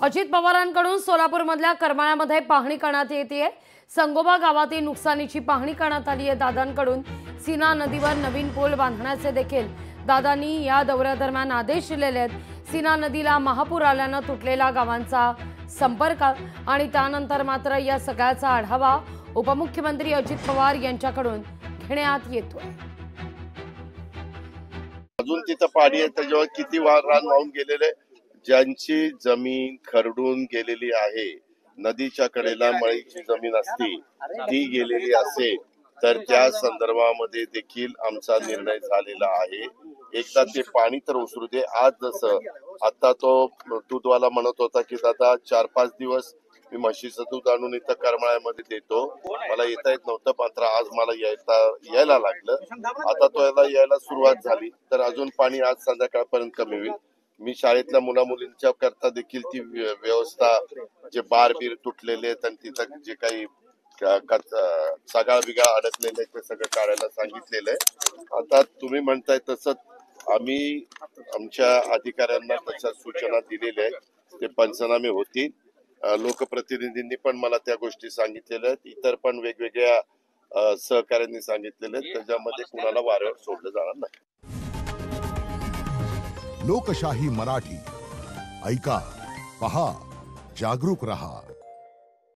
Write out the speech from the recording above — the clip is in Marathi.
अजित पवारांकडून सोलापूरमधल्या करमाळ्यामध्ये पाहणी करण्यात येते। संगोबा गावातील नुकसानीची पाहणी करण्यात आली आहे। दादांकडून सीना नदीवर नवीन पूल बांधण्याचे देखील दादांनी या दौऱ्यादरम्यान आदेश दिलेले आहेत। सीना नदीला महापूर आल्यानं तुटलेला गावांचा संपर्क आणि त्यानंतर मात्र या सगळ्याचा आढावा उपमुख्यमंत्री अजित पवार यांच्याकडून घेण्यात येतोय। अजून तिथं पाणी आहे, त्याच्यावर किती रान वाहून गेलेले, ज्यांची जमीन खरडून गेलेली आहे, नदीच्या कडेला मळीची जमीन असती ती गेलेली असेल तर त्या संदर्भामध्ये देखील आमचा निर्णय झालेला आहे। एकदा ते पाणी तर ओसरू दे। आज जसं आता तो दूधवाला म्हणत होता की दादा 4-5 दिवस मी म्हशीचं दूध आणून इथं करमाळ्यामध्ये देतो, मला येता येत नव्हतं, मात्र आज मला यायला लागलं। आता तो यायला सुरुवात झाली तर अजून पाणी आज संध्याकाळपर्यंत कमी होईल। मी शाळेतल्या मुलामुलींच्या करता देखील ती व्यवस्था, जे बार-बीर तुटलेले आहेत आणि तिथं जे काही सगळा बिगाळ अडकलेले ते सगळं काढायला सांगितलेलं आहे। आता तुम्ही म्हणताय तसंच आम्ही आमच्या अधिकाऱ्यांना तशा सूचना दिलेल्या आहेत, ते पंचनामे होतील। लोकप्रतिनिधींनी पण मला त्या गोष्टी सांगितलेल्या आहेत, इतर पण वेगवेगळ्या सहकार्यांनी सांगितलेले आहेत, त्याच्यामध्ये कुणाला वाऱ्यावर सोडलं जाणार नाही। लोकशाही मराठी ऐका, पहा, जागरूक रहा।